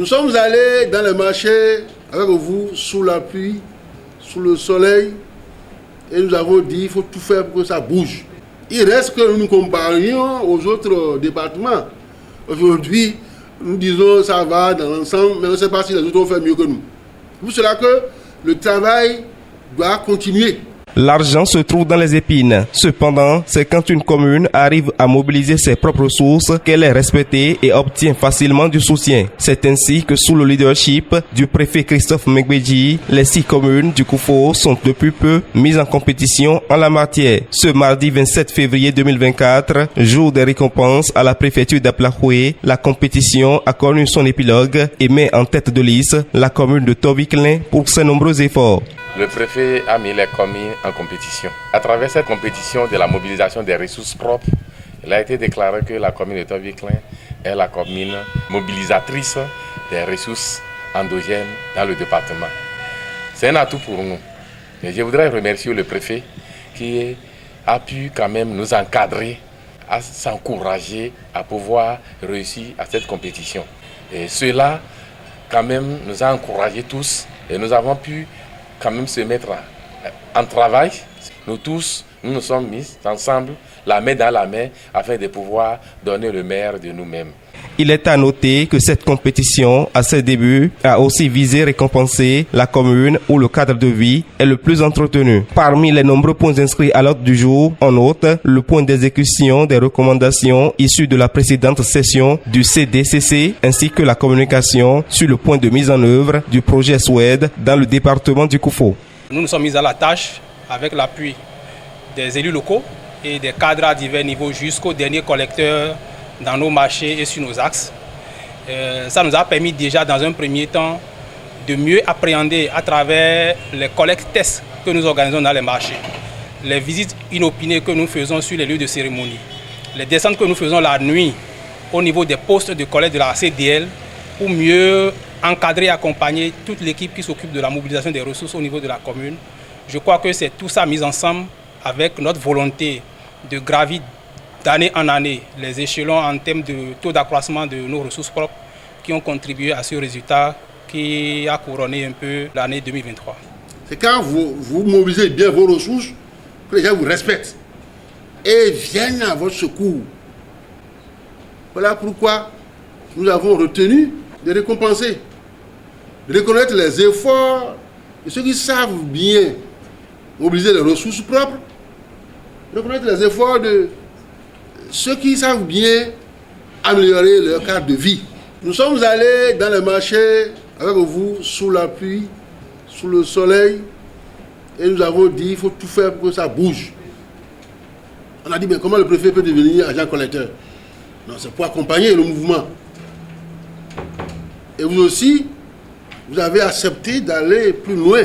Nous sommes allés dans le marché avec vous, sous la pluie, sous le soleil, et nous avons dit qu'il faut tout faire pour que ça bouge. Il reste que nous nous comparions aux autres départements. Aujourd'hui, nous disons ça va dans l'ensemble, mais on ne sait pas si les autres ont fait mieux que nous. C'est pour cela que le travail doit continuer. L'argent se trouve dans les épines. Cependant, c'est quand une commune arrive à mobiliser ses propres ressources qu'elle est respectée et obtient facilement du soutien. C'est ainsi que sous le leadership du préfet Christophe Mengbeji, les 6 communes du Koufo sont depuis peu mises en compétition en la matière. Ce mardi 27 février 2024, jour des récompenses à la préfecture d'Aplahoué, la compétition a connu son épilogue et met en tête de liste la commune de Toviklen pour ses nombreux efforts. Le préfet a mis les communes en compétition. À travers cette compétition de la mobilisation des ressources propres, il a été déclaré que la commune de Toviklen est la commune mobilisatrice des ressources endogènes dans le département. C'est un atout pour nous. Et je voudrais remercier le préfet qui a pu quand même nous encadrer, à s'encourager à pouvoir réussir à cette compétition. Et cela quand même nous a encouragés tous et nous avons pu quand même se mettre en travail. Nous tous, nous nous sommes mis ensemble, la main dans la main, afin de pouvoir donner le meilleur de nous-mêmes. Il est à noter que cette compétition, à ses débuts, a aussi visé récompenser la commune où le cadre de vie est le plus entretenu. Parmi les nombreux points inscrits à l'ordre du jour, on note le point d'exécution des recommandations issues de la précédente session du CDCC, ainsi que la communication sur le point de mise en œuvre du projet SWED dans le département du Koufo. Nous nous sommes mis à la tâche avec l'appui des élus locaux et des cadres à divers niveaux jusqu'au dernier collecteur dans nos marchés et sur nos axes. Ça nous a permis déjà dans un premier temps de mieux appréhender à travers les collectes tests que nous organisons dans les marchés, les visites inopinées que nous faisons sur les lieux de cérémonie, les descentes que nous faisons la nuit au niveau des postes de collecte de la CDL pour mieux encadrer et accompagner toute l'équipe qui s'occupe de la mobilisation des ressources au niveau de la commune. Je crois que c'est tout ça mis ensemble avec notre volonté de gravir d'année en année les échelons en termes de taux d'accroissement de nos ressources propres qui ont contribué à ce résultat qui a couronné un peu l'année 2023. C'est quand vous mobilisez bien vos ressources que les gens vous respectent et viennent à votre secours. Voilà pourquoi nous avons retenu de récompenser, de reconnaître les efforts de ceux qui savent bien mobiliser les ressources propres, de reconnaître les efforts de ceux qui savent bien améliorer leur cadre de vie. Nous sommes allés dans les marchés avec vous, sous la pluie, sous le soleil, et nous avons dit qu'il faut tout faire pour que ça bouge. On a dit, mais comment le préfet peut devenir agent collecteur? Non, c'est pour accompagner le mouvement. Et vous aussi, vous avez accepté d'aller plus loin.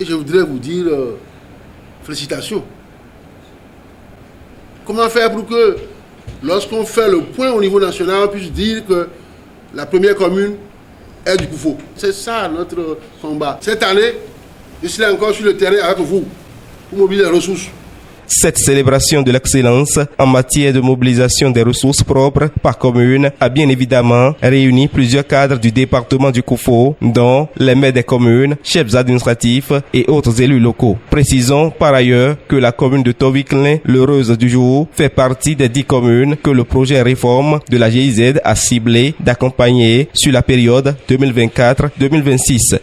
Et je voudrais vous dire félicitations. Comment faire pour que, lorsqu'on fait le point au niveau national, on puisse dire que la première commune est du Koufo? C'est ça notre combat. Cette année, je serai encore sur le terrain avec vous pour mobiliser les ressources. Cette célébration de l'excellence en matière de mobilisation des ressources propres par commune a bien évidemment réuni plusieurs cadres du département du Koufo, dont les maires des communes, chefs administratifs et autres élus locaux. Précisons par ailleurs que la commune de Toviklen, l'heureuse du jour, fait partie des 10 communes que le projet réforme de la GIZ a ciblé d'accompagner sur la période 2024-2026.